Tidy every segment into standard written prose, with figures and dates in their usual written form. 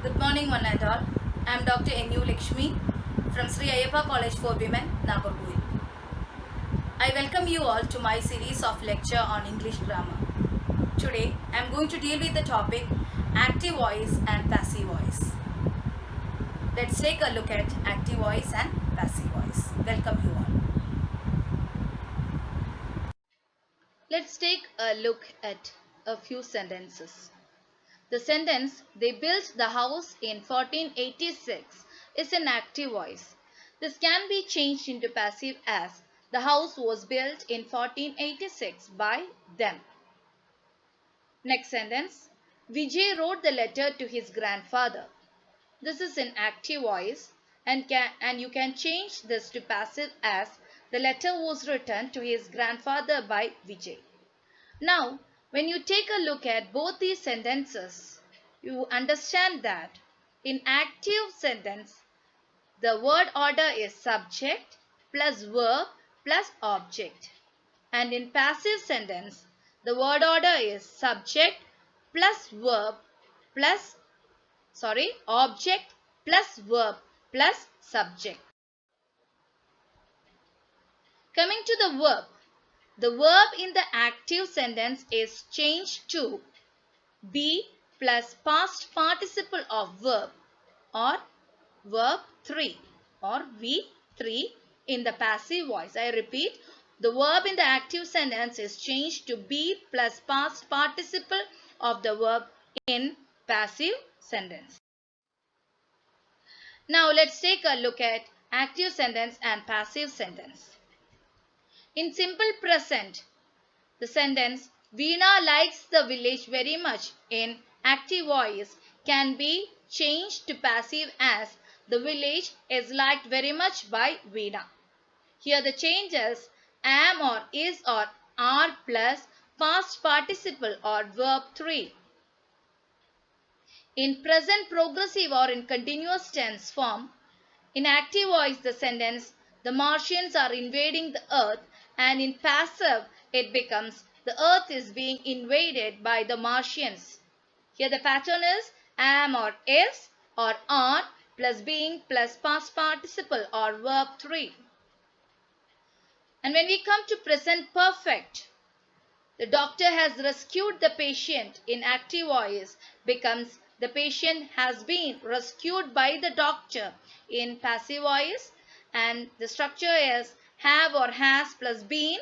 Good morning, one and all. I am Dr. N.U. Lakshmi from Sri Ayyappa College for Women, Nagarjuil. I welcome you all to my series of lecture on English grammar. Today, I am going to deal with the topic active voice and passive voice. Let's take a look at active voice and passive voice. Welcome you all. Let's take a look at a few sentences. The sentence, they built the house in 1486, is an active voice. This can be changed into passive as, the house was built in 1486 by them. Next sentence, Vijay wrote the letter to his grandfather. This is an active voice and you can change this to passive as, the letter was written to his grandfather by Vijay. Now, when you take a look at both these sentences, you understand that in active sentence, the word order is subject plus verb plus object. And in passive sentence, the word order is subject plus verb plus, object plus verb plus subject. Coming to the verb in the active sentence is changed to be plus past participle of verb or verb 3 or V3 in the passive voice. I repeat, the verb in the active sentence is changed to be plus past participle of the verb in passive sentence. Now let's take a look at active sentence and passive sentence. In simple present, the sentence Veena likes the village very much in active voice can be changed to passive as, the village is liked very much by Veena. Here the changes am or is or are plus past participle or verb 3. In present progressive or in continuous tense form, in active voice the sentence the Martians are invading the earth, and in passive it becomes the earth is being invaded by the Martians. Here the pattern is am or is or are plus being plus past participle or verb 3. And when we come to present perfect, the doctor has rescued the patient in active voice becomes the patient has been rescued by the doctor in passive voice, and the structure is have or has plus been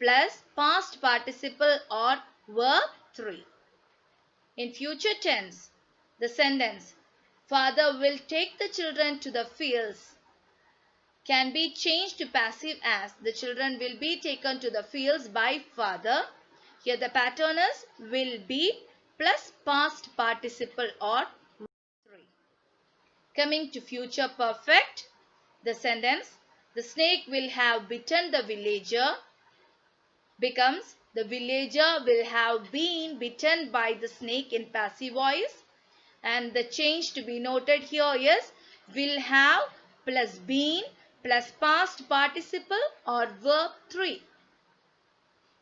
plus past participle or verb 3. In future tense, the sentence father will take the children to the fields can be changed to passive as, the children will be taken to the fields by father. Here the pattern is will be plus past participle or 3. Coming to future perfect, the sentence the snake will have bitten the villager becomes the villager will have been bitten by the snake in passive voice, and the change to be noted here is will have plus been plus past participle or verb 3.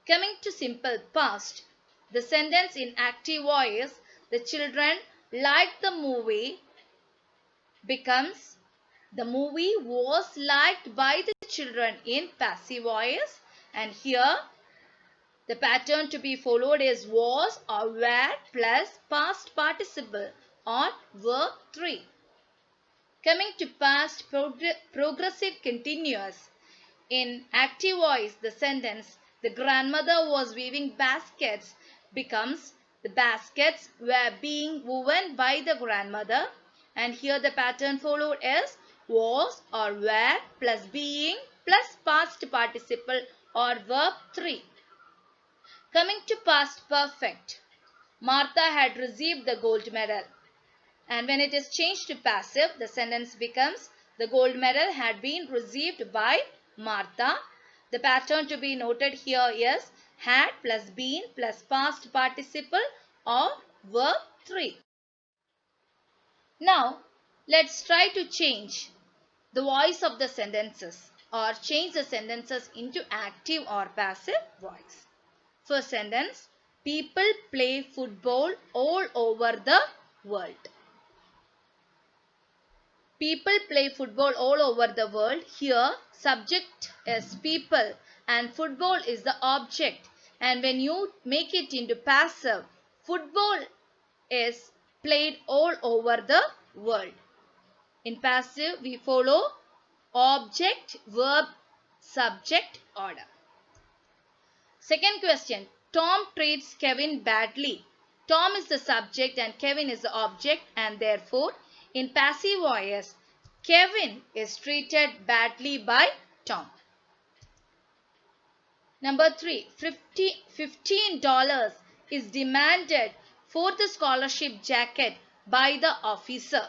Coming to simple past, the sentence in active voice, the children liked the movie becomes the movie was liked by the children in passive voice, and here the pattern to be followed is was or were plus past participle or verb 3. Coming to past progressive continuous, in active voice the sentence the grandmother was weaving baskets becomes the baskets were being woven by the grandmother, and here the pattern followed is was or were plus being plus past participle or verb 3. Coming to past perfect, Martha had received the gold medal, and when it is changed to passive the sentence becomes the gold medal had been received by Martha. The pattern to be noted here is had plus been plus past participle or verb 3. Now let's try to change the voice of the sentences or change the sentences into active or passive voice. First sentence, people play football all over the world. People play football all over the world. Here, subject is people and football is the object. And when you make it into passive, football is played all over the world. In passive, we follow object, verb, subject order. Second question. Tom treats Kevin badly. Tom is the subject and Kevin is the object, and therefore in passive voice Kevin is treated badly by Tom. Number 3. $15 is demanded for the scholarship jacket by the officer.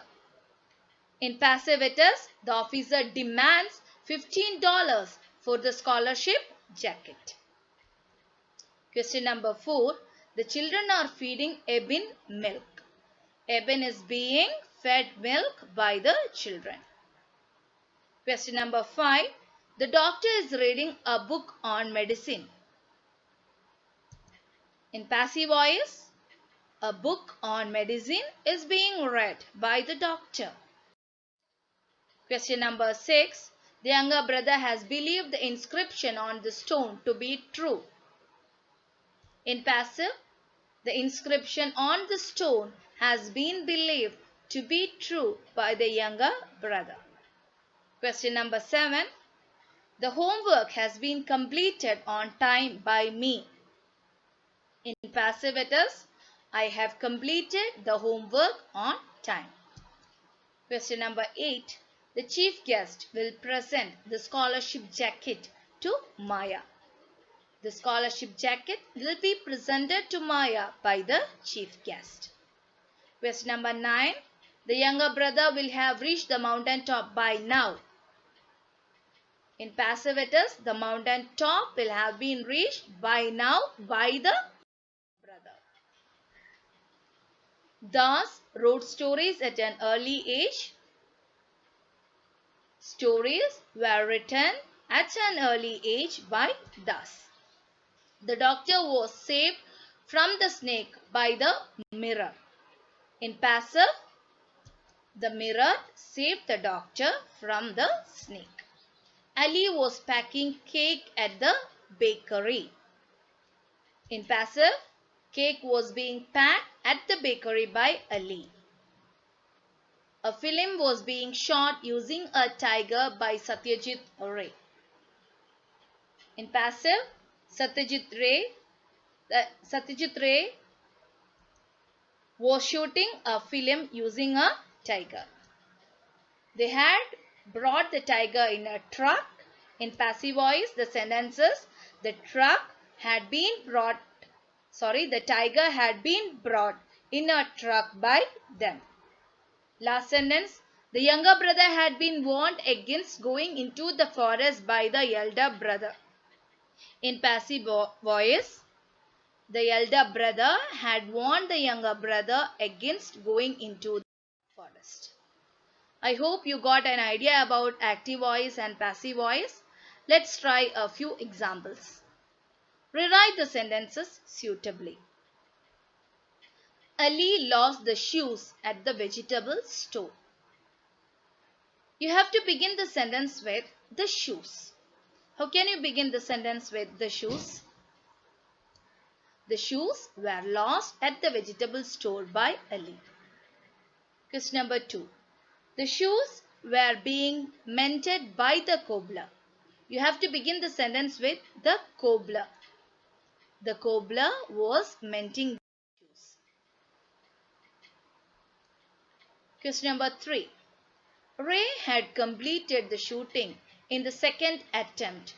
In passive it is the officer demands $15 for the scholarship jacket. Question number 4. The children are feeding Eben milk. Eben is being fed milk by the children. Question number 5. The doctor is reading a book on medicine. In passive voice, a book on medicine is being read by the doctor. Question number 6. The younger brother has believed the inscription on the stone to be true. In passive, the inscription on the stone has been believed to be true by the younger brother. Question number 7. The homework has been completed on time by me. In passive it is, I have completed the homework on time. Question number 8. The chief guest will present the scholarship jacket to Maya. The scholarship jacket will be presented to Maya by the chief guest. Question number 9. The younger brother will have reached the mountain top by now. In passive it is, the mountain top will have been reached by now by the brother. Das wrote stories at an early age. Stories were written at an early age by Das. The doctor was saved from the snake by the mirror. In passive, the mirror saved the doctor from the snake. Ali was packing cake at the bakery. In passive, cake was being packed at the bakery by Ali. A film was being shot using a tiger by Satyajit Ray. In passive, Satyajit Ray was shooting a film using a tiger. They had brought the tiger in a truck. In passive voice, the sentences the tiger had been brought in a truck by them. Last sentence, the younger brother had been warned against going into the forest by the elder brother. In passive voice, the elder brother had warned the younger brother against going into the forest. I hope you got an idea about active voice and passive voice. Let's try a few examples. Rewrite the sentences suitably. Ali lost the shoes at the vegetable store. You have to begin the sentence with the shoes. How can you begin the sentence with the shoes? The shoes were lost at the vegetable store by Ali. Question number 2. The shoes were being mended by the cobbler. You have to begin the sentence with the cobbler. The cobbler was mending the shoes. Question number 3. Ray had completed the shooting in the second attempt.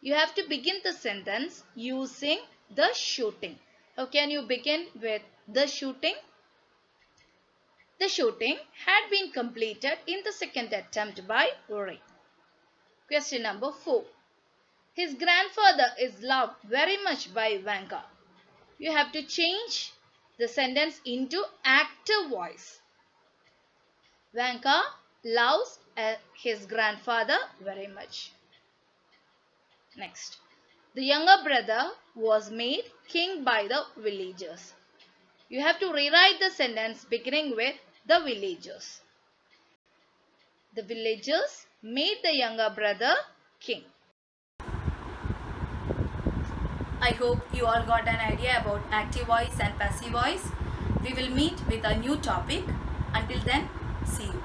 You have to begin the sentence using the shooting. How can you begin with the shooting? The shooting had been completed in the second attempt by Ray. Question number 4. His grandfather is loved very much by Vanka. You have to change the sentence into active voice. Vanka loves his grandfather very much. Next. The younger brother was made king by the villagers. You have to rewrite the sentence beginning with the villagers. The villagers made the younger brother king. I hope you all got an idea about active voice and passive voice. We will meet with a new topic. Until then, see you.